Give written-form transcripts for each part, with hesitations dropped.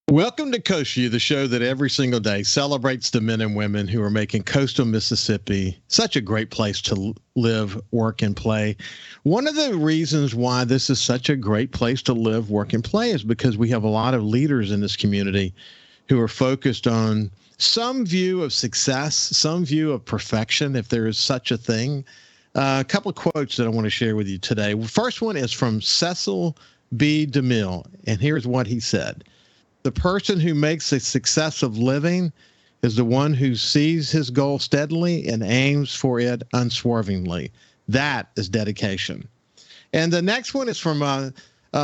Welcome to Coast Vue, the show that every single day celebrates the men and women who are making coastal Mississippi such a great place to live, work, and play. One of the reasons why this is such a great place to live, work, and play is because we have a lot of leaders in this community who are focused on some view of success, some view of perfection, if there is such a thing. A couple of quotes that I want to share with you today. First one is from Cecil B. DeMille, and here's what he said. The person who makes a success of living is the one who sees his goal steadily and aims for it unswervingly. That is dedication. And the next one is from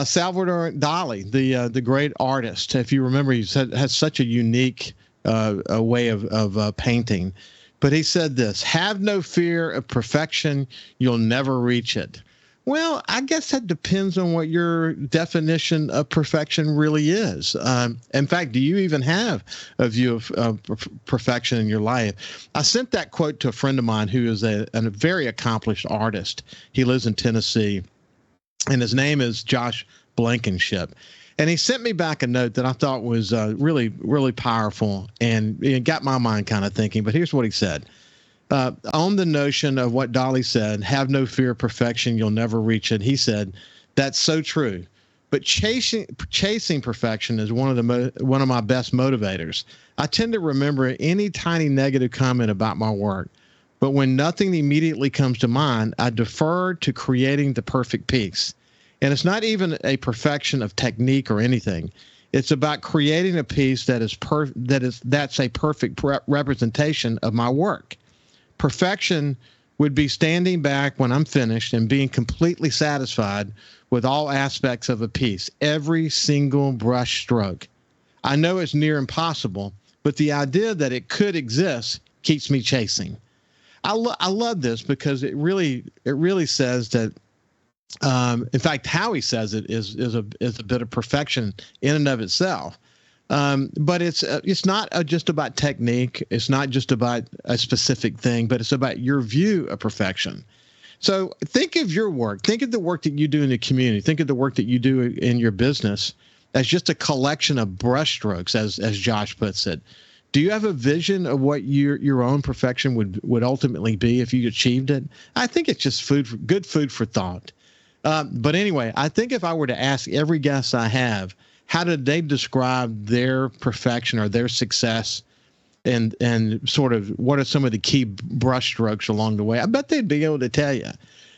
Salvador Dali, the great artist. If you remember, he has such a unique way of painting. But he said this: "Have no fear of perfection. You'll never reach it." Well, I guess that depends on what your definition of perfection really is. In fact, do you even have a view of perfection in your life? I sent that quote to a friend of mine who is a very accomplished artist. He lives in Tennessee, and his name is Josh Blankenship. And he sent me back a note that I thought was really, really powerful, and it got my mind kind of thinking. But here's what he said. On the notion of what Dolly said, have no fear of perfection, you'll never reach it. He said, that's so true. But chasing perfection is one of my best motivators. I tend to remember any tiny negative comment about my work, but when nothing immediately comes to mind, I defer to creating the perfect piece. And it's not even a perfection of technique or anything. It's about creating a piece that's a perfect representation of my work. Perfection would be standing back when I'm finished and being completely satisfied with all aspects of a piece, every single brush stroke. I know it's near impossible, but the idea that it could exist keeps me chasing. I love this because it really says that. In fact, how he says it is a bit of perfection in and of itself. But it's not just about technique. It's not just about a specific thing, but it's about your view of perfection. So think of your work. Think of the work that you do in the community. Think of the work that you do in your business as just a collection of brushstrokes, as Josh puts it. Do you have a vision of what your own perfection would ultimately be if you achieved it? I think it's just good food for thought. But anyway, I think if I were to ask every guest I have, how did they describe their perfection or their success, and sort of what are some of the key brushstrokes along the way? I bet they'd be able to tell you.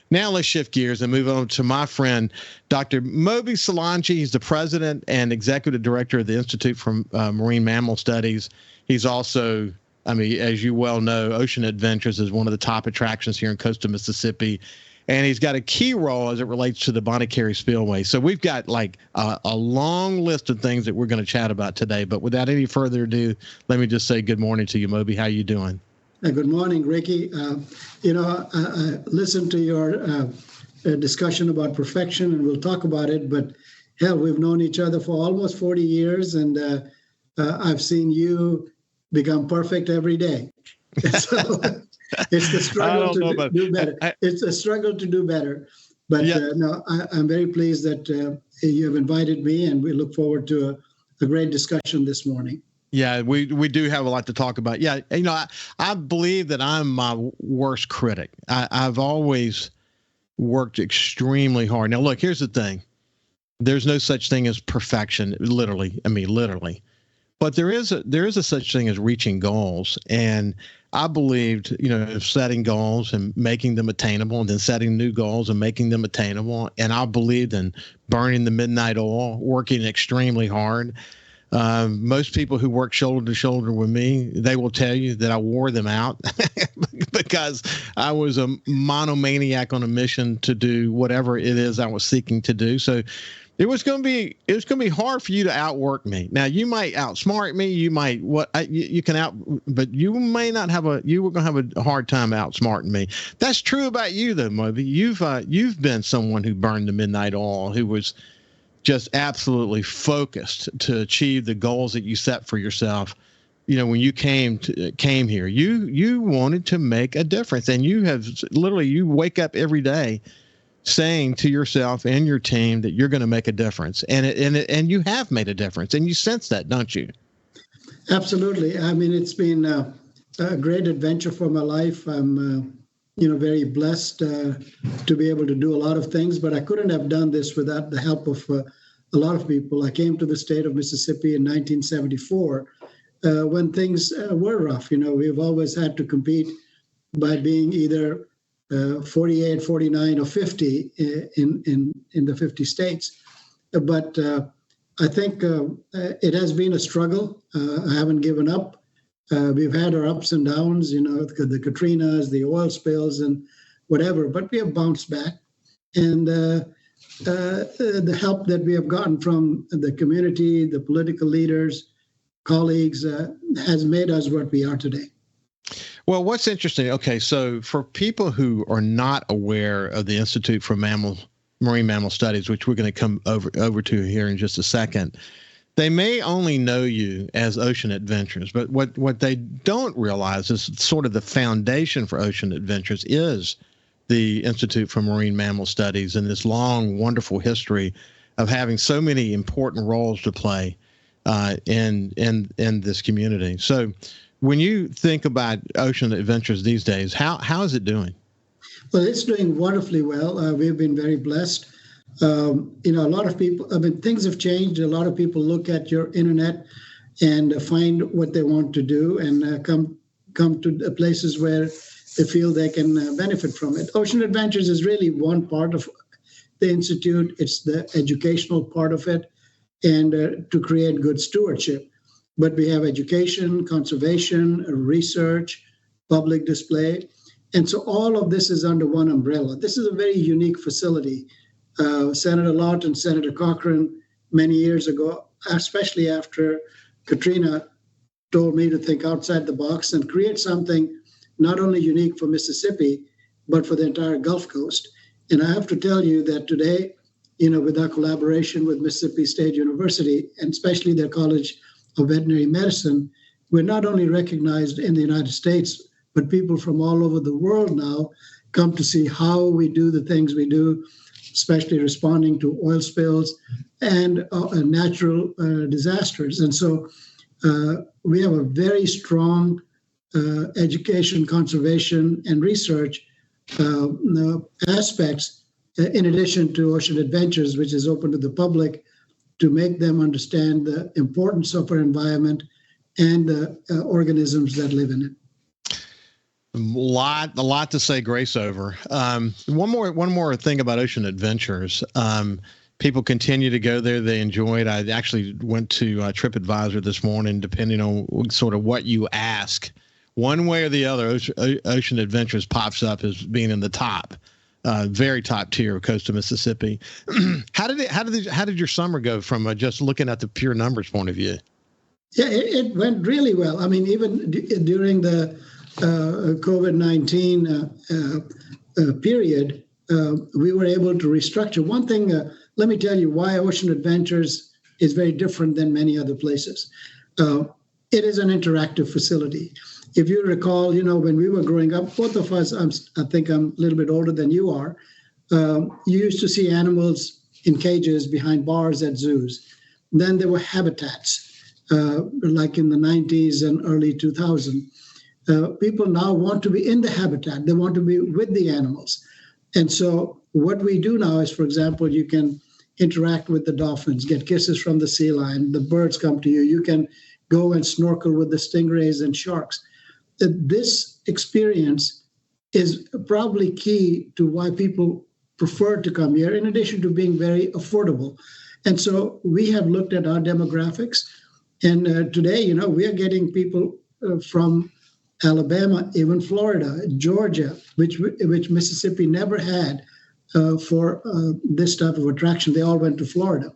Now let's shift gears and move on to my friend, Dr. Moby Solangi. He's the president and executive director of the Institute for Marine Mammal Studies. He's also, as you well know, Ocean Adventures is one of the top attractions here in coastal Mississippi. And he's got a key role as it relates to the Bonnet Carre Spillway. So we've got like a long list of things that we're going to chat about today. But without any further ado, let me just say good morning to you, Moby. How you doing? Good morning, Ricky. I listened to your discussion about perfection, and we'll talk about it. But hell, we've known each other for almost 40 years, and I've seen you become perfect every day. So it's the struggle to do better. It's a struggle to do better. But yeah. I'm very pleased that you have invited me, and we look forward to a great discussion this morning. Yeah, we do have a lot to talk about. Yeah, I believe that I'm my worst critic. I've always worked extremely hard. Now, look, here's the thing. There's no such thing as perfection, literally. But there is a such thing as reaching goals. And I believed, setting goals and making them attainable, and then setting new goals and making them attainable. And I believed in burning the midnight oil, working extremely hard. Most people who work shoulder to shoulder with me, they will tell you that I wore them out because I was a monomaniac on a mission to do whatever it is I was seeking to do. So it was going to be hard for you to outwork me. Now you might outsmart me. You might but you may not you were going to have a hard time outsmarting me. That's true about you though, Moby. You've been someone who burned the midnight oil, who was just absolutely focused to achieve the goals that you set for yourself. When you came here, you wanted to make a difference, and you wake up every day saying to yourself and your team that you're going to make a difference, and you have made a difference, and you sense that, don't you? Absolutely. I mean, it's been a great adventure for my life. I'm, very blessed to be able to do a lot of things, but I couldn't have done this without the help of a lot of people. I came to the state of Mississippi in 1974 when things were rough. We've always had to compete by being either 48, 49, or 50 in the 50 states. But I think it has been a struggle. I haven't given up. We've had our ups and downs, the Katrinas, the oil spills, and whatever, but we have bounced back. And the help that we have gotten from the community, the political leaders, colleagues, has made us what we are today. Well, what's interesting, okay, so for people who are not aware of the Institute for Marine Mammal Studies, which we're going to come over to here in just a second, they may only know you as Ocean Adventures, but what they don't realize is sort of the foundation for Ocean Adventures is the Institute for Marine Mammal Studies and this long, wonderful history of having so many important roles to play in this community. So when you think about Ocean Adventures these days, how is it doing? Well, it's doing wonderfully well. We've been very blessed. A lot of people, things have changed. A lot of people look at your internet and find what they want to do and come to places where they feel they can benefit from it. Ocean Adventures is really one part of the Institute. It's the educational part of it and to create good stewardship. But we have education, conservation, research, public display. And so all of this is under one umbrella. This is a very unique facility. Senator Lawton, Senator Cochran, many years ago, especially after Katrina, told me to think outside the box and create something not only unique for Mississippi, but for the entire Gulf Coast. And I have to tell you that today, with our collaboration with Mississippi State University, and especially their College of Veterinary Medicine, we're not only recognized in the United States, but people from all over the world now come to see how we do the things we do, especially responding to oil spills and natural disasters. And so we have a very strong education, conservation, and research aspects in addition to Ocean Adventures, which is open to the public to make them understand the importance of our environment and the organisms that live in it. A lot to say grace over. One more thing about Ocean Adventures. People continue to go there. They enjoy it. I actually went to TripAdvisor this morning, depending on sort of what you ask. One way or the other, Ocean Adventures pops up as being in the top, very top tier of coastal Mississippi. How did your summer go from just looking at the pure numbers point of view? Yeah, it went really well. I mean, even during the COVID-19 period, we were able to restructure. One thing, let me tell you why Ocean Adventures is very different than many other places. It is an interactive facility. If you recall, when we were growing up, both of us, I think I'm a little bit older than you are, you used to see animals in cages behind bars at zoos. Then there were habitats, like in the 90s and early 2000s. People now want to be in the habitat. They want to be with the animals. And so what we do now is, for example, you can interact with the dolphins, get kisses from the sea lion, the birds come to you. You can go and snorkel with the stingrays and sharks. This experience is probably key to why people prefer to come here, in addition to being very affordable. And so we have looked at our demographics. And today, we are getting people from Alabama, even Florida, Georgia, which Mississippi never had for this type of attraction. They all went to Florida.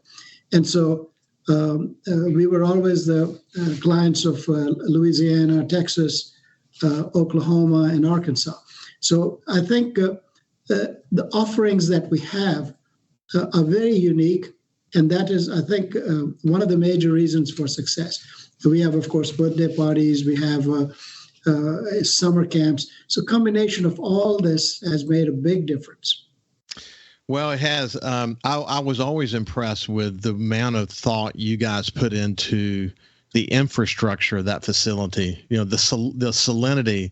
And so we were always the clients of Louisiana, Texas, Oklahoma, and Arkansas. So I think the offerings that we have are very unique. And that is, I think, one of the major reasons for success. We have, of course, birthday parties. We have summer camps. So combination of all this has made a big difference. Well, it has. I was always impressed with the amount of thought you guys put into the infrastructure of that facility. You know, the salinity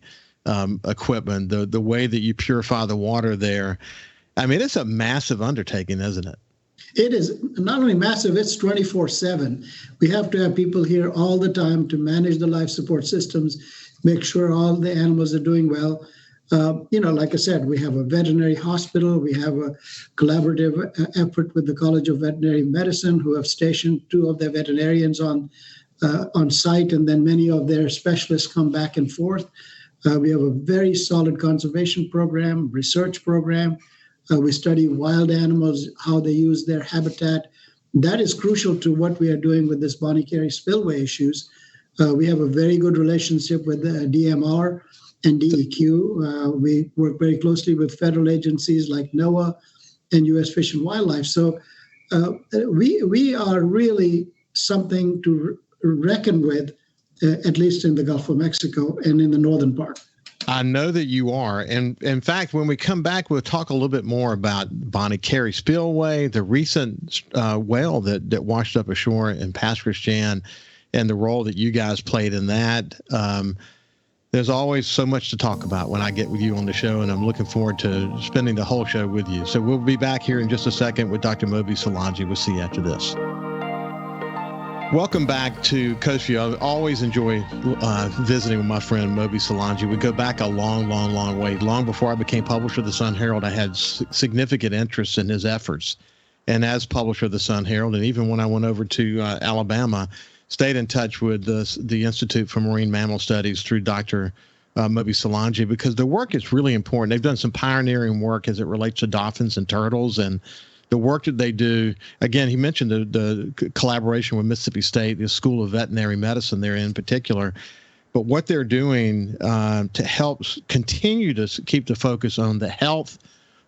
equipment, the way that you purify the water there. I mean, it's a massive undertaking, isn't it? It is not only massive, it's 24/7. We have to have people here all the time to manage the life support systems, make sure all the animals are doing well. Like I said, we have a veterinary hospital. We have a collaborative effort with the College of Veterinary Medicine, who have stationed 2 of their veterinarians on site, and then many of their specialists come back and forth. We have a very solid conservation program, research program. We study wild animals, how they use their habitat. That is crucial to what we are doing with this Bonnet Carre Spillway issues. We have a very good relationship with the DMR and DEQ. We work very closely with federal agencies like NOAA and U.S. Fish and Wildlife. So we are really something to reckon with, at least in the Gulf of Mexico and in the northern part. I know that you are. And in fact, when we come back, we'll talk a little bit more about Bonnet Carre Spillway, the recent whale that washed up ashore in Pass Christian, and the role that you guys played in that. There's always so much to talk about when I get with you on the show, and I'm looking forward to spending the whole show with you. So we'll be back here in just a second with Dr. Moby Solangi. We'll see you after this. Welcome back to Coast Vue. I always enjoy visiting with my friend Moby Solangi. We go back a long, long, long way. Long before I became publisher of the Sun Herald, I had significant interest in his efforts. And as publisher of the Sun Herald, and even when I went over to Alabama, stayed in touch with the Institute for Marine Mammal Studies through Dr. Moby Solangi, because the work is really important. They've done some pioneering work as it relates to dolphins and turtles, and the work that they do. Again, he mentioned the collaboration with Mississippi State, the School of Veterinary Medicine there in particular. But what they're doing to help continue to keep the focus on the health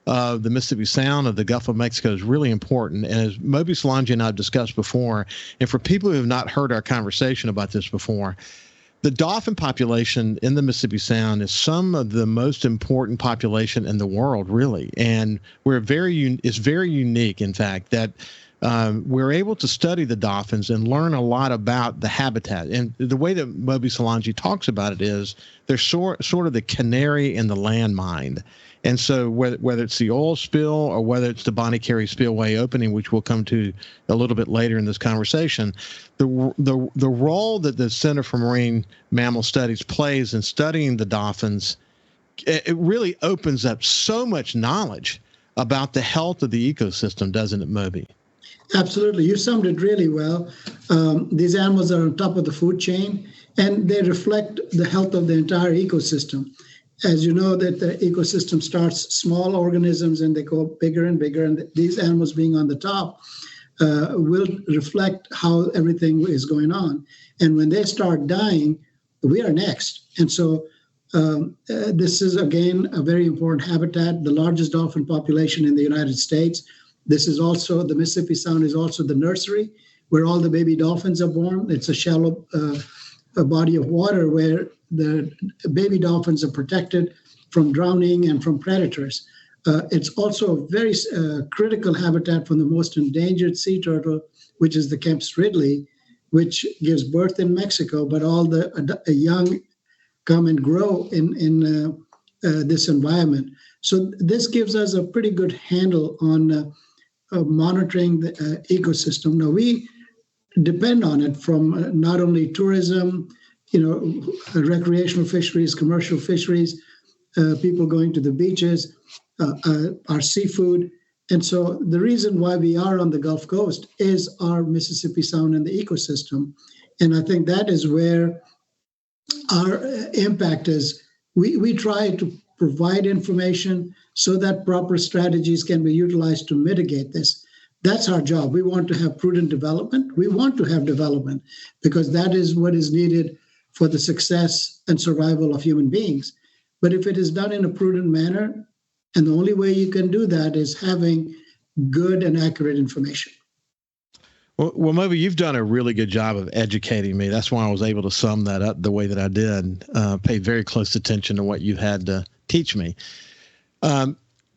of the Mississippi Sound, of the Gulf of Mexico, is really important. And as Moby Solangi and I have discussed before, and for people who have not heard our conversation about this before, the dolphin population in the Mississippi Sound is some of the most important population in the world, really. And it's very unique, in fact, that we're able to study the dolphins and learn a lot about the habitat. And the way that Moby Solangi talks about it is they're sort of the canary in the landmine. And so whether it's the oil spill or whether it's the Bonnet Carre Spillway opening, which we'll come to a little bit later in this conversation, the role that the Center for Marine Mammal Studies plays in studying the dolphins, it really opens up so much knowledge about the health of the ecosystem, doesn't it, Moby? Absolutely. You summed it really well. These animals are on top of the food chain, and they reflect the health of the entire ecosystem. As you know, that the ecosystem starts small organisms and they go bigger and bigger, and these animals being on the top will reflect how everything is going on. And when they start dying, we are next. And so this is, again, a very important habitat, the largest dolphin population in the United States. This is also, the Mississippi Sound is also the nursery where all the baby dolphins are born. It's a shallow body of water where the baby dolphins are protected from drowning and from predators. It's also a very critical habitat for the most endangered sea turtle, which is the Kemp's Ridley, which gives birth in Mexico, but all the young come and grow in this environment. So this gives us a pretty good handle on monitoring the ecosystem. Now, we depend on it from not only tourism, recreational fisheries, commercial fisheries, people going to the beaches, our seafood. And so the reason why we are on the Gulf Coast is our Mississippi Sound and the ecosystem. And I think that is where our impact is. We try to provide information so that proper strategies can be utilized to mitigate this. That's our job. We want to have prudent development. We want to have development because that is what is needed for the success and survival of human beings. But if it is done in a prudent manner, and the only way you can do that is having good and accurate information. Well, Moby, you've done a really good job of educating me. That's why I was able to sum that up the way that I did. Paid very close attention to what you had to teach me.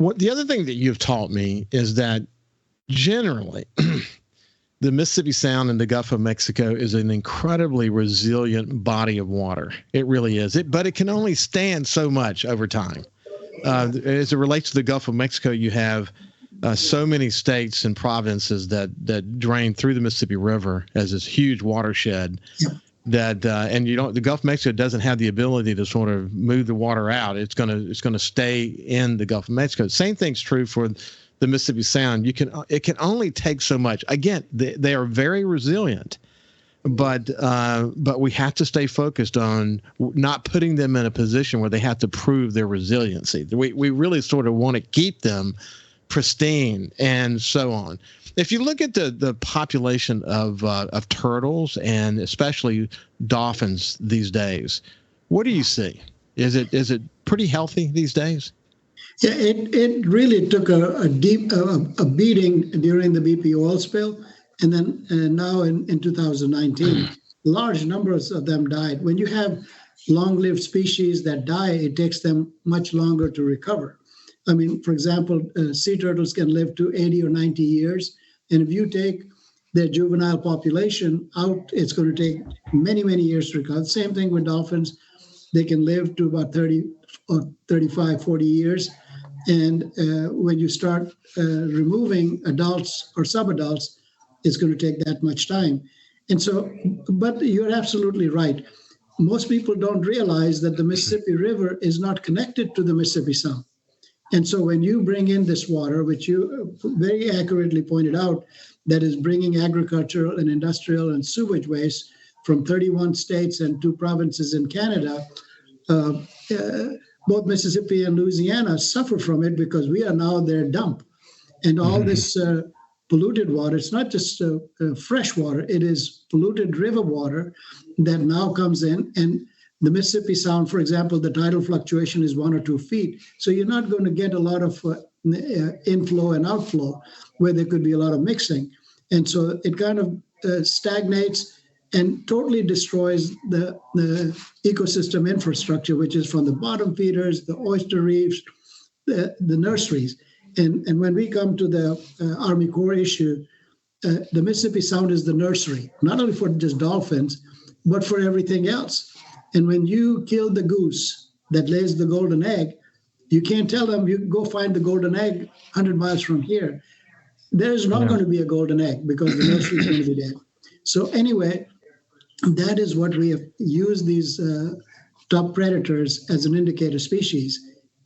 What the other thing that you've taught me is that generally the Mississippi Sound and the Gulf of Mexico is an incredibly resilient body of water. It really is. But it can only stand so much over time. As it relates to the Gulf of Mexico, you have so many states and provinces that drain through the Mississippi River as this huge watershed. Yep. And the Gulf of Mexico doesn't have the ability to sort of move the water out. It's gonna stay in the Gulf of Mexico. Same thing's true for the Mississippi Sound. It can only take so much. Again, they are very resilient, but we have to stay focused on not putting them in a position where they have to prove their resiliency. We really sort of want to keep them pristine and so on. If you look at the population of turtles and especially dolphins these days, what do you see? Is it pretty healthy these days? Yeah, it really took a deep beating during the BP oil spill, and then now in 2019, large numbers of them died. When you have long-lived species that die, it takes them much longer to recover. I mean, for example, sea turtles can live to 80 or 90 years. And if you take their juvenile population out, it's going to take many, many years to recover. Same thing with dolphins. They can live to about 30 or 35, 40 years. And when you start removing adults or subadults, it's going to take that much time. And so, but you're absolutely right. Most people don't realize that the Mississippi River is not connected to the Mississippi Sound. And so when you bring in this water, which you very accurately pointed out, that is bringing agricultural and industrial and sewage waste from 31 states and 2 provinces in Canada, both Mississippi and Louisiana suffer from it because we are now their dump. And all this polluted water, it's not just fresh water, it is polluted river water that now comes in. And the Mississippi Sound, for example, the tidal fluctuation is 1 or 2 feet. So you're not going to get a lot of inflow and outflow where there could be a lot of mixing. And so it kind of stagnates and totally destroys the ecosystem infrastructure, which is from the bottom feeders, the oyster reefs, the nurseries. And when we come to the Army Corps issue, the Mississippi Sound is the nursery, not only for just dolphins, but for everything else. And when you kill the goose that lays the golden egg, you can't tell them, you go find the golden egg 100 miles from here. There's not going to be a golden egg because the nursery is going to be dead. So anyway, that is what we have used these top predators as an indicator species.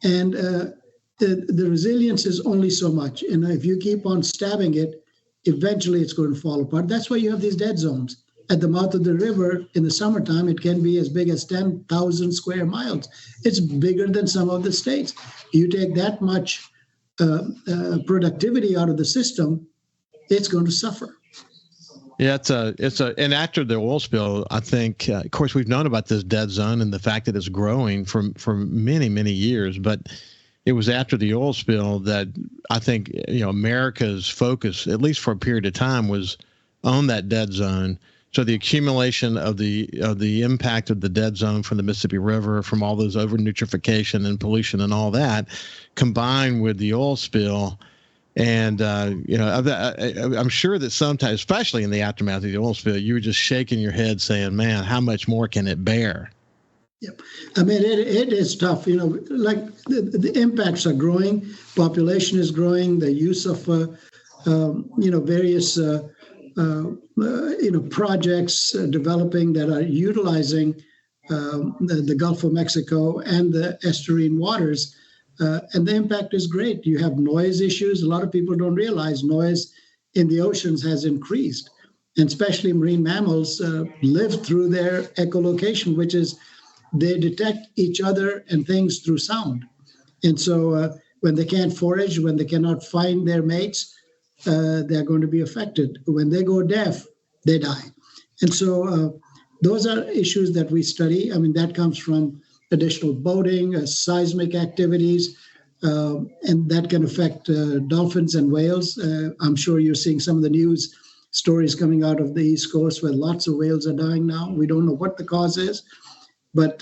And the resilience is only so much. And if you keep on stabbing it, eventually it's going to fall apart. That's why you have these dead zones. At the mouth of the river in the summertime, it can be as big as 10,000 square miles. It's bigger than some of the states. You take that much productivity out of the system, it's going to suffer. Yeah, and after the oil spill, I think, of course, we've known about this dead zone and the fact that it's growing for many, many years, but it was after the oil spill that I think, America's focus, at least for a period of time, was on that dead zone. So the accumulation of the impact of the dead zone from the Mississippi River, from all those overnutrification and pollution and all that, combined with the oil spill, and I'm sure that sometimes, especially in the aftermath of the oil spill, you were just shaking your head, saying, "Man, how much more can it bear?" Yep, I mean it is tough. Like the impacts are growing, population is growing, the use of various projects developing that are utilizing the Gulf of Mexico and the estuarine waters, and the impact is great. You have noise issues. A lot of people don't realize noise in the oceans has increased, and especially marine mammals live through their echolocation, which is they detect each other and things through sound. And so when they can't forage, when they cannot find their mates, they're going to be affected. When they go deaf, they die. And so those are issues that we study. I mean, that comes from additional boating, seismic activities, and that can affect dolphins and whales. I'm sure you're seeing some of the news stories coming out of the East Coast where lots of whales are dying now. We don't know what the cause is, but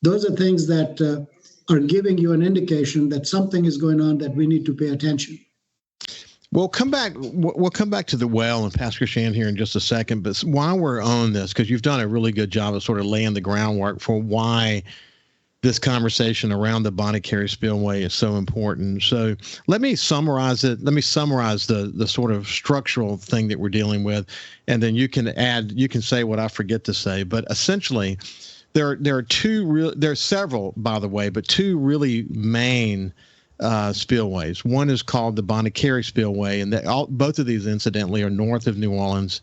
those are things that are giving you an indication that something is going on that we need to pay attention. We'll come back to the well and Pastor Shan here in just a second. But while we're on this, because you've done a really good job of sort of laying the groundwork for why this conversation around the Bonnet Carre Spillway is so important. So let me summarize it. Let me summarize the sort of structural thing that we're dealing with, and then you can say what I forget to say. But essentially, there are several, by the way, but two really main spillways. One is called the Bonnet Carre Spillway, and both of these, incidentally, are north of New Orleans,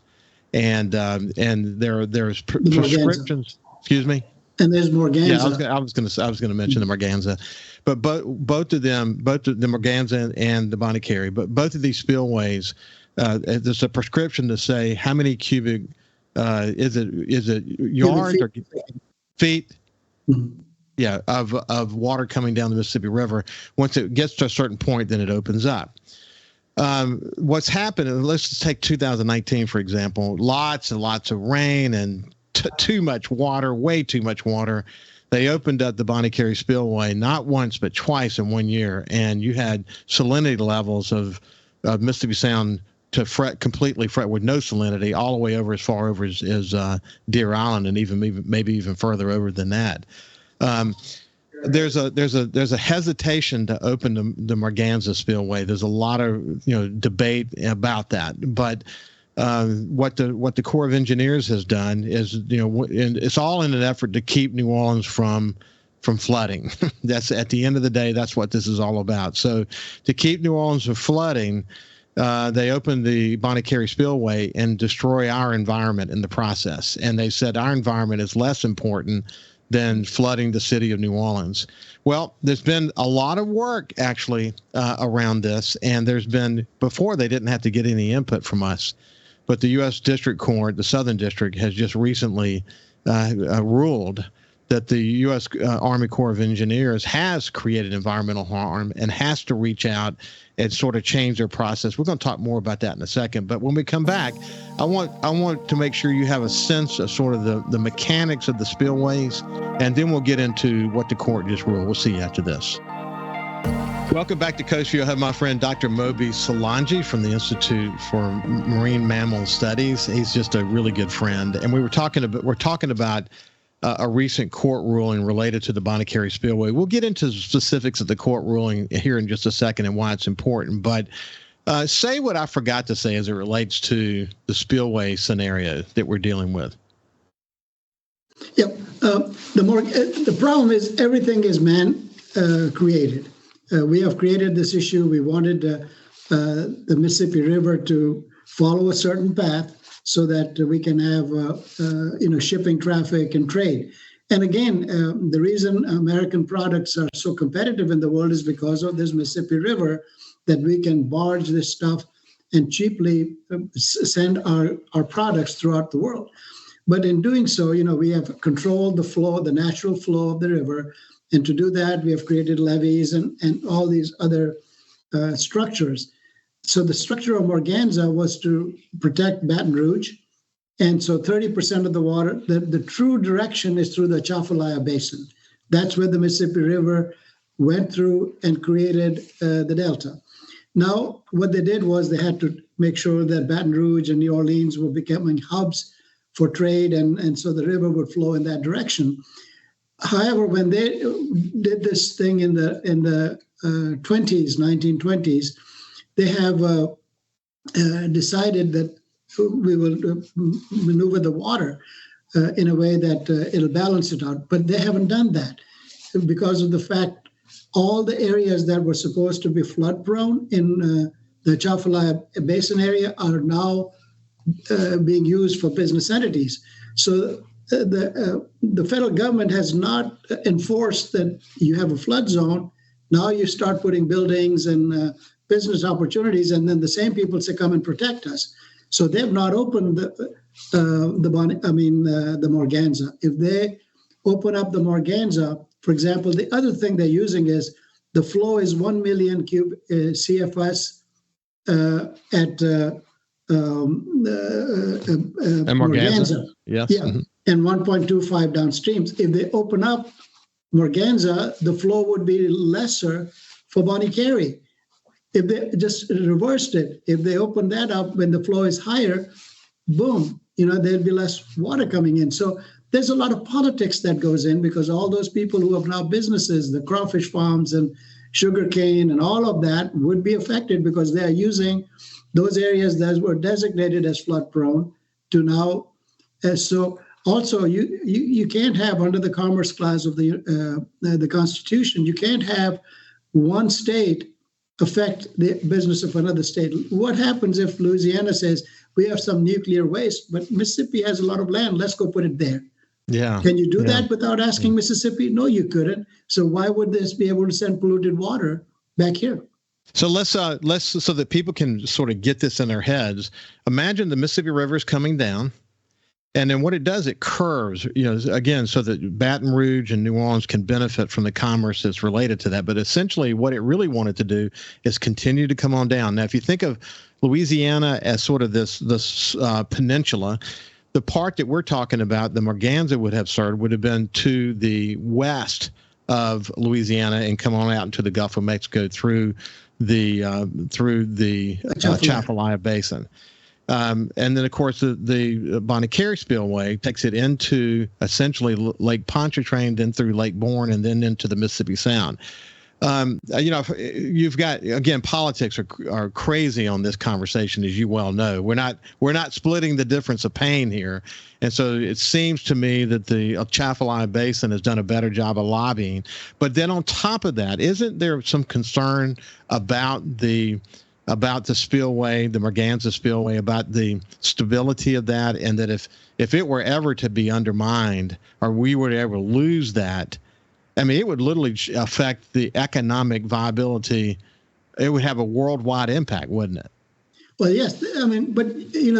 and there's prescriptions. Excuse me. And there's Morganza. Yeah, I was going to mention the Morganza, but both of them, the Morganza and the Bonnet Carre, but both of these spillways, there's a prescription to say how many cubic is it yards or feet? Mm-hmm. Yeah, of water coming down the Mississippi River. Once it gets to a certain point, then it opens up. What's happened? Let's just take 2019 for example. Lots and lots of rain and too much water, way too much water. They opened up the Bonnet Carre Spillway not once but twice in 1 year, and you had salinity levels of Mississippi Sound to completely fret with no salinity all the way over as far over as Deer Island, and maybe even further over than that. There's a hesitation to open the Morganza Spillway. There's a lot of debate about that, but what the Corps of Engineers has done is and it's all in an effort to keep New Orleans from flooding. That's at the end of the day, that's what this is all about. So to keep New Orleans from flooding, they opened the Bonnet Carre Spillway and destroy our environment in the process. And they said our environment is less important than flooding the city of New Orleans. Well, there's been a lot of work actually around this, and before they didn't have to get any input from us. But the U.S. District Court, the Southern District, has just recently ruled that the U.S. Army Corps of Engineers has created environmental harm and has to reach out and sort of change their process. We're going to talk more about that in a second. But when we come back, I want to make sure you have a sense of sort of the mechanics of the spillways, and then we'll get into what the court just ruled. We'll see you after this. Welcome back to Coast Vue. I have my friend Dr. Moby Solangi from the Institute for Marine Mammal Studies. He's just a really good friend, and we're talking about a recent court ruling related to the Bonnet Carre Spillway. We'll get into specifics of the court ruling here in just a second and why it's important. But say what I forgot to say as it relates to the spillway scenario that we're dealing with. Yep. The problem is everything is man created. We have created this issue. We wanted the Mississippi River to follow a certain path so that we can have shipping traffic and trade. And again, the reason American products are so competitive in the world is because of this Mississippi River, that we can barge this stuff and cheaply send our products throughout the world. But in doing so, we have controlled the flow, the natural flow of the river. And to do that, we have created levees and all these other structures. So the structure of Morganza was to protect Baton Rouge. And so 30% of the water, the true direction is through the Atchafalaya Basin. That's where the Mississippi River went through and created the delta. Now, what they did was they had to make sure that Baton Rouge and New Orleans were becoming hubs for trade, and so the river would flow in that direction. However, when they did this thing in the 1920s, they have decided that we will maneuver the water in a way that it'll balance it out. But they haven't done that because of the fact all the areas that were supposed to be flood prone in the Atchafalaya Basin area are now being used for business entities. So the federal government has not enforced that you have a flood zone. Now you start putting buildings and business opportunities, and then the same people say, come and protect us. So they've not opened the Morganza. If they open up the Morganza, for example, the other thing they're using is the flow is 1 million CFS at Morganza. Yes. Yeah. Mm-hmm. And 1.25 downstreams. If they open up Morganza, the flow would be lesser for Bonnet Carre. If they just reversed it, if they opened that up when the flow is higher, boom, there'd be less water coming in. So there's a lot of politics that goes in, because all those people who have now businesses, the crawfish farms and sugarcane and all of that, would be affected because they are using those areas that were designated as flood prone to now. So also you can't have, under the Commerce Clause of the Constitution, you can't have one state affect the business of another state. What happens if Louisiana says, we have some nuclear waste, but Mississippi has a lot of land, let's go put it there? Yeah. Can you do that without asking Mississippi? No, you couldn't. So why would this be able to send polluted water back here? So let's so that people can sort of get this in their heads. Imagine the Mississippi River is coming down, and then what it does, it curves, again, so that Baton Rouge and New Orleans can benefit from the commerce that's related to that. But essentially what it really wanted to do is continue to come on down. Now, if you think of Louisiana as sort of this peninsula, the part that we're talking about, the Morganza would have served, would have been to the west of Louisiana and come on out into the Gulf of Mexico through the Atchafalaya Basin. And then, of course, the Bonnet Carre Spillway takes it into essentially Lake Pontchartrain, then through Lake Bourne, and then into the Mississippi Sound. You've got, again, politics are crazy on this conversation, as you well know. We're not splitting the difference of pain here, and so it seems to me that the Atchafalaya Basin has done a better job of lobbying. But then on top of that, isn't there some concern about the spillway, the Morganza spillway, about the stability of that, and that if it were ever to be undermined, or we were to ever lose that, I mean, it would literally affect the economic viability. It would have a worldwide impact, wouldn't it? Well, yes. I mean, but,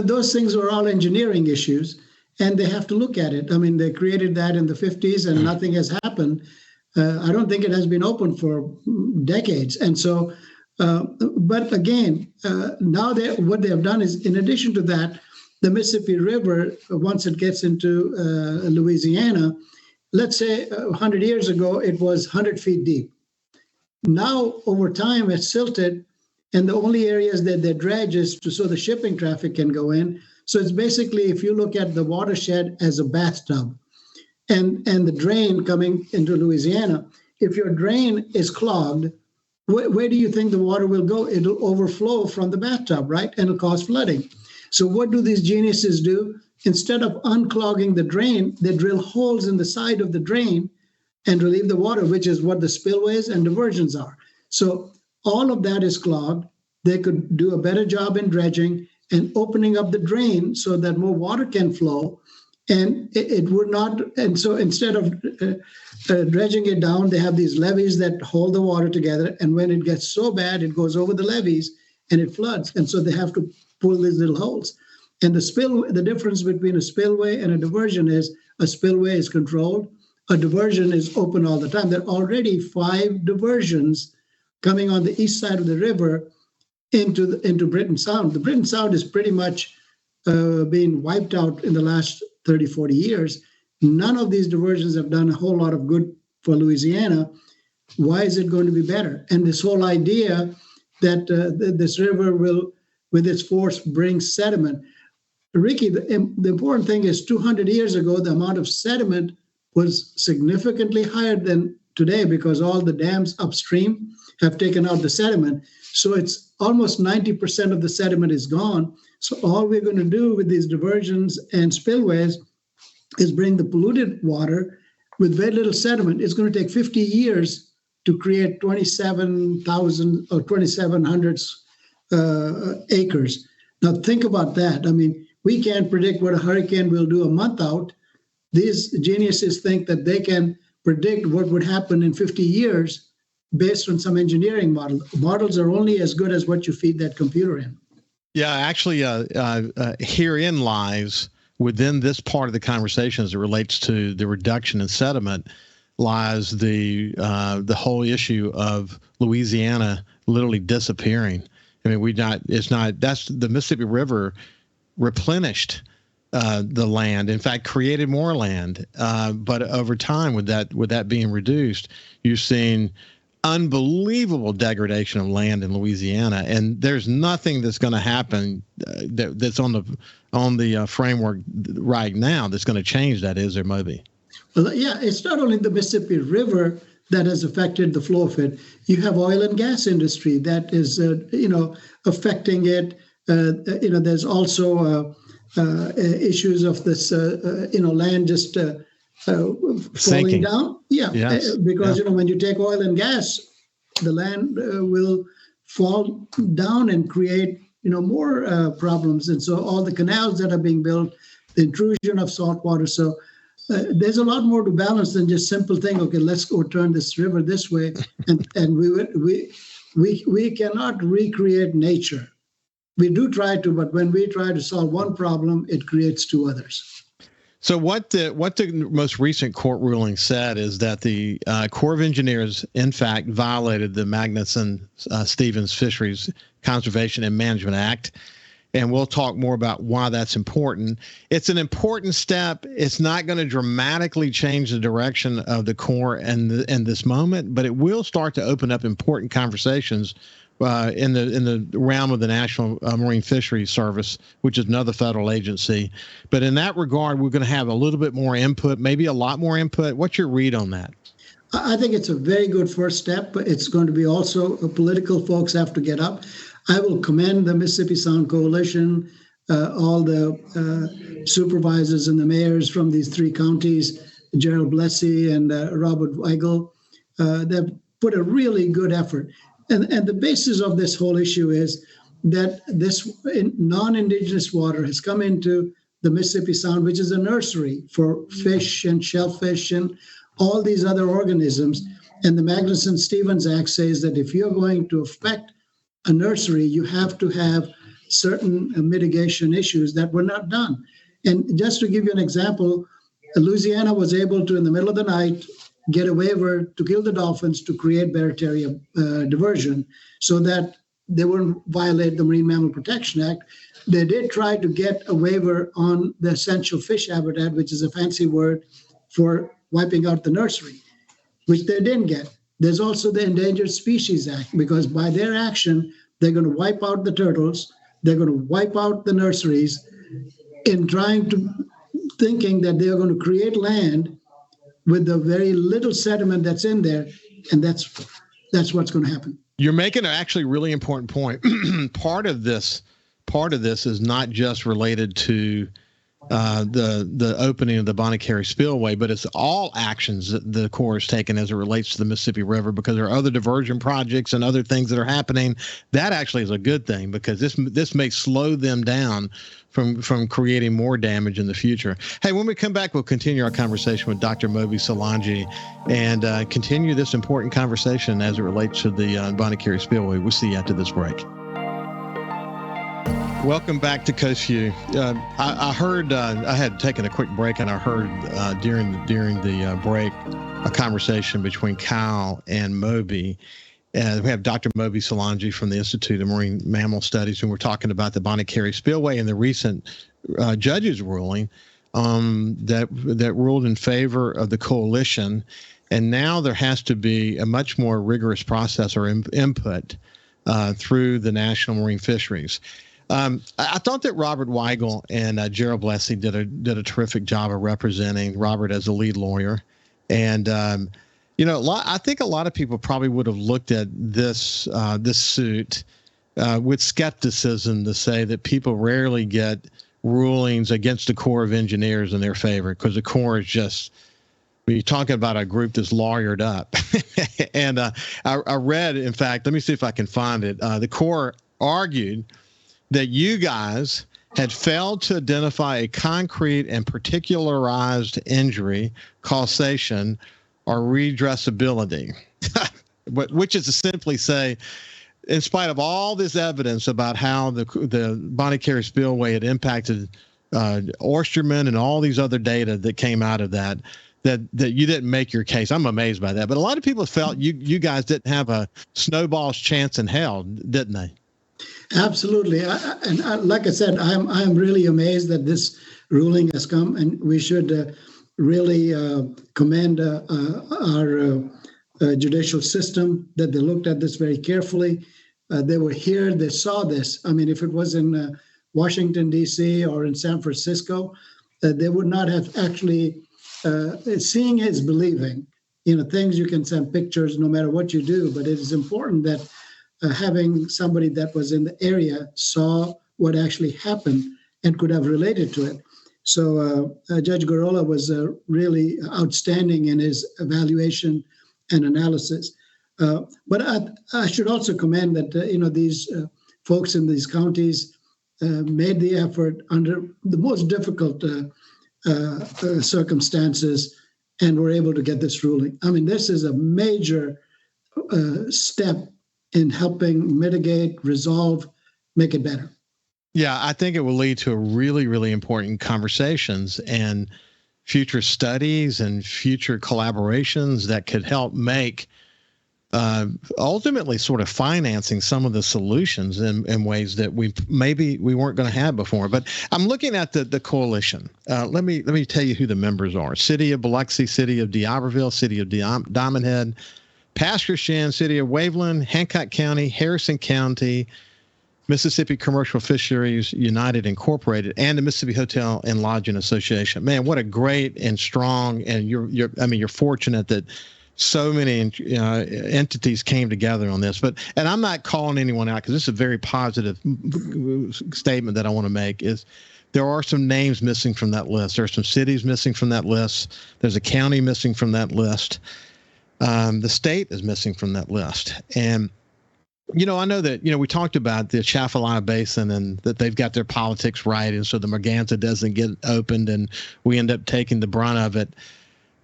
those things are all engineering issues, and they have to look at it. I mean, they created that in the 50s, and nothing has happened. I don't think it has been open for decades. And so, but again, now what they have done is, in addition to that, the Mississippi River, once it gets into Louisiana, let's say 100 years ago, it was 100 feet deep. Now, over time, it's silted, and the only areas that they dredge is so the shipping traffic can go in. So it's basically, if you look at the watershed as a bathtub, and the drain coming into Louisiana, if your drain is clogged, where do you think the water will go? It'll overflow from the bathtub, right? And it'll cause flooding. So what do these geniuses do? Instead of unclogging the drain, they drill holes in the side of the drain and relieve the water, which is what the spillways and diversions are. So all of that is clogged. They could do a better job in dredging and opening up the drain so that more water can flow. And it would not. And so instead of dredging it down, they have these levees that hold the water together. And when it gets so bad, it goes over the levees and it floods. And so they have to pull these little holes. And the difference between a spillway and a diversion is a spillway is controlled. A diversion is open all the time. There are already 5 diversions coming on the east side of the river into Britain Sound. The Britain Sound is pretty much being wiped out in the last 30, 40 years. None of these diversions have done a whole lot of good for Louisiana. Why is it going to be better? And this whole idea that this river will, with its force, bring sediment. Ricky, the important thing is 200 years ago, the amount of sediment was significantly higher than today because all the dams upstream have taken out the sediment. So it's almost 90% of the sediment is gone. So all we're going to do with these diversions and spillways is bring the polluted water with very little sediment. It's going to take 50 years to create 27,000 or 2,700 acres. Now think about that. I mean, we can't predict what a hurricane will do a month out. These geniuses think that they can predict what would happen in 50 years based on some engineering model. Models are only as good as what you feed that computer in. Yeah, actually, herein lies, within this part of the conversation as it relates to the reduction in sediment, lies the whole issue of Louisiana literally disappearing. I mean, that's the Mississippi River replenished the land. In fact, created more land. But over time, with that being reduced, you're seeing unbelievable degradation of land in Louisiana, and there's nothing that's going to happen that's on the framework right now that's going to change that, is there, Moby? Well, yeah, it's not only the Mississippi River that has affected the flow of it. You have oil and gas industry that is, affecting it. There's also issues of this, land just falling down. Yeah, yes. Because when you take oil and gas, the land will fall down and create more problems. And so all the canals that are being built, the intrusion of salt water. So there's a lot more to balance than just simple thing. Okay, let's go turn this river this way, and we cannot recreate nature. We do try to, but when we try to solve one problem, it creates two others. So what the most recent court ruling said is that the Corps of Engineers, in fact, violated the Magnuson-Stevens Fisheries Conservation and Management Act. And we'll talk more about why that's important. It's an important step. It's not going to dramatically change the direction of the Corps in this moment, but it will start to open up important conversations in the realm of the National Marine Fisheries Service, which is another federal agency. But in that regard, we're going to have a little bit more input, maybe a lot more input. What's your read on that? I think it's a very good first step, but it's going to be also political folks have to get up. I will commend the Mississippi Sound Coalition, all the supervisors and the mayors from these three counties, Gerald Blessey and Robert Weigel. They've put a really good effort. And the basis of this whole issue is that this non-indigenous water has come into the Mississippi Sound, which is a nursery for fish and shellfish and all these other organisms. And the Magnuson-Stevens Act says that if you're going to affect a nursery, you have to have certain mitigation issues that were not done. And just to give you an example, Louisiana was able to, in the middle of the night, get a waiver to kill the dolphins to create Barataria diversion so that they wouldn't violate the Marine Mammal Protection Act. They did try to get a waiver on the essential fish habitat, which is a fancy word for wiping out the nursery, which they didn't get. There's also the Endangered Species Act, because by their action, they're going to wipe out the turtles, they're going to wipe out the nurseries in thinking that they're going to create land with the very little sediment that's in there, and that's what's going to happen. You're making an actually really important point. Part of this is not just related to the opening of the Bonnet Carre Spillway, but it's all actions that the Corps has taken as it relates to the Mississippi River, because there are other diversion projects and other things that are happening. That actually is a good thing, because this may slow them down from creating more damage in the future. Hey, when we come back, we'll continue our conversation with Dr. Moby Solangi and continue this important conversation as it relates to the Bonnet Carre Spillway. We'll see you after this break. Welcome back to Coast Vue. I heard I had taken a quick break, and I heard during the break a conversation between Kyle and Moby. And we have Dr. Moby Solangi from the Institute of Marine Mammal Studies, and we're talking about the Bonnet Carre Spillway and the recent judge's ruling that ruled in favor of the coalition. And now there has to be a much more rigorous process or input through the National Marine Fisheries. I thought that Robert Weigel and Gerald Blessey did a terrific job of representing Robert as a lead lawyer. And, I think a lot of people probably would have looked at this suit with skepticism, to say that people rarely get rulings against the Corps of Engineers in their favor, because the Corps is just, you're talking about a group that's lawyered up. And I read, in fact, let me see if I can find it. The Corps argued that you guys had failed to identify a concrete and particularized injury, causation, or redressability, which is to simply say, in spite of all this evidence about how the Bonnet Carre Spillway had impacted oystermen and all these other data that came out of that you didn't make your case. I'm amazed by that. But a lot of people felt you guys didn't have a snowball's chance in hell, didn't they? Absolutely. And like I said, I'm really amazed that this ruling has come, and we should really commend our judicial system that they looked at this very carefully. They were here, they saw this. I mean, if it was in Washington, D.C. or in San Francisco, they would not have actually, seeing is believing. Things you can send pictures no matter what you do, but it is important that having somebody that was in the area saw what actually happened and could have related to it. So Judge Garola was really outstanding in his evaluation and analysis. But I should also commend that these folks in these counties made the effort under the most difficult circumstances and were able to get this ruling. I mean, this is a major step in helping mitigate, resolve, make it better. Yeah, I think it will lead to a really, really important conversations and future studies and future collaborations that could help make ultimately sort of financing some of the solutions in ways that we weren't going to have before. But I'm looking at the coalition. Let me tell you who the members are: City of Biloxi, City of D'Iberville, City of Diamond Head, Pasquarshand, City of Waveland, Hancock County, Harrison County, Mississippi Commercial Fisheries United Incorporated, and the Mississippi Hotel and Lodging Association. Man, what a great and strong, and you're fortunate that so many entities came together on this. And I'm not calling anyone out, because this is a very positive statement that I want to make. Is there are some names missing from that list. There are some cities missing from that list. There's a county missing from that list. The state is missing from that list. And I know that, we talked about the Atchafalaya Basin and that they've got their politics right. And so the Merganza doesn't get opened and we end up taking the brunt of it.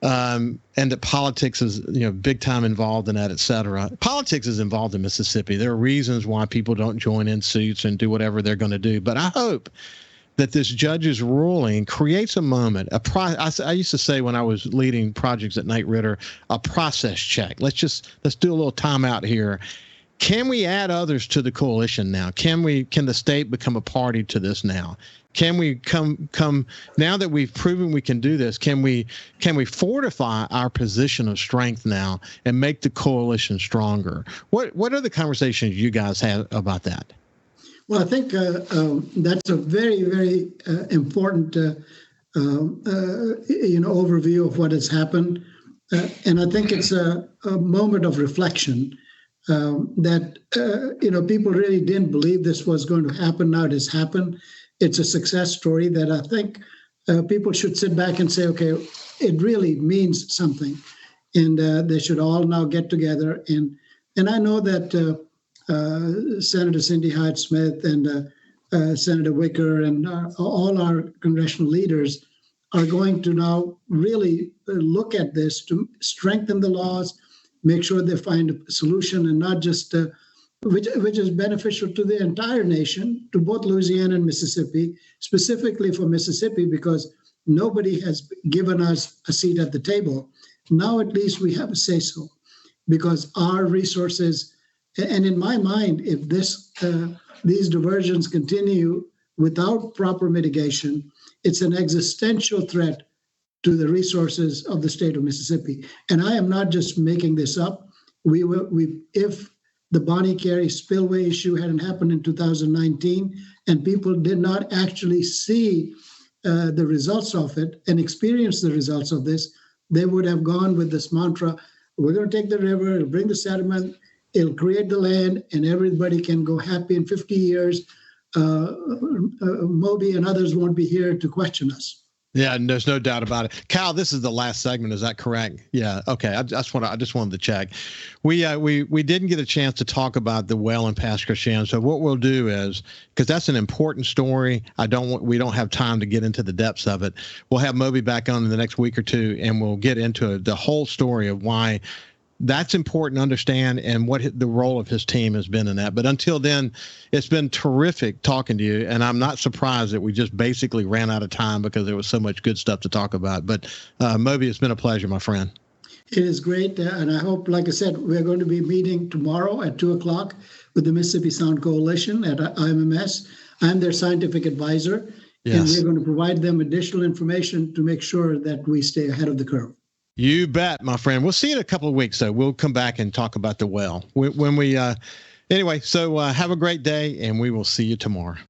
And that politics is, big time involved in that, et cetera. Politics is involved in Mississippi. There are reasons why people don't join in suits and do whatever they're going to do. But I hope that this judge's ruling creates a moment. I used to say when I was leading projects at Knight Ridder, a process check. Let's do a little time out here. Can we add others to the coalition now? Can the state become a party to this now? Can we come now that we've proven we can do this? Can we fortify our position of strength now and make the coalition stronger? What are the conversations you guys have about that? Well, I think that's a very, very important overview of what has happened, and I think it's a moment of reflection. That people really didn't believe this was going to happen. Now it has happened. It's a success story that I think people should sit back and say, okay, it really means something, and they should all now get together. And I know that Senator Cindy Hyde-Smith and Senator Wicker and all our congressional leaders are going to now really look at this to strengthen the laws, make sure they find a solution, and not just which is beneficial to the entire nation, to both Louisiana and Mississippi, specifically for Mississippi, because nobody has given us a seat at the table. Now at least we have a say-so, because our resources, and in my mind, if these diversions continue without proper mitigation, it's an existential threat to the resources of the state of Mississippi. And I am not just making this up. If the Bonnet Carre Spillway issue hadn't happened in 2019 and people did not actually see the results of it and experience the results of this, they would have gone with this mantra: we're going to take the river, it'll bring the sediment, it'll create the land, and everybody can go happy in 50 years. Moby and others won't be here to question us. Yeah, and there's no doubt about it. Kyle, this is the last segment. Is that correct? Yeah. Okay. I just wanted to check. We didn't get a chance to talk about the well in Pasquarshand. So what we'll do is, because that's an important story, we don't have time to get into the depths of it. We'll have Moby back on in the next week or two, and we'll get into the whole story of why that's important to understand and what the role of his team has been in that. But until then, it's been terrific talking to you. And I'm not surprised that we just basically ran out of time because there was so much good stuff to talk about. But Moby, it's been a pleasure, my friend. It is great. And I hope, like I said, we're going to be meeting tomorrow at 2:00 with the Mississippi Sound Coalition at IMMS. I'm their scientific advisor. And Yes. we're going to provide them additional information to make sure that we stay ahead of the curve. You bet, my friend. We'll see you in a couple of weeks, though. We'll come back and talk about the well. Anyway, so have a great day, and we will see you tomorrow.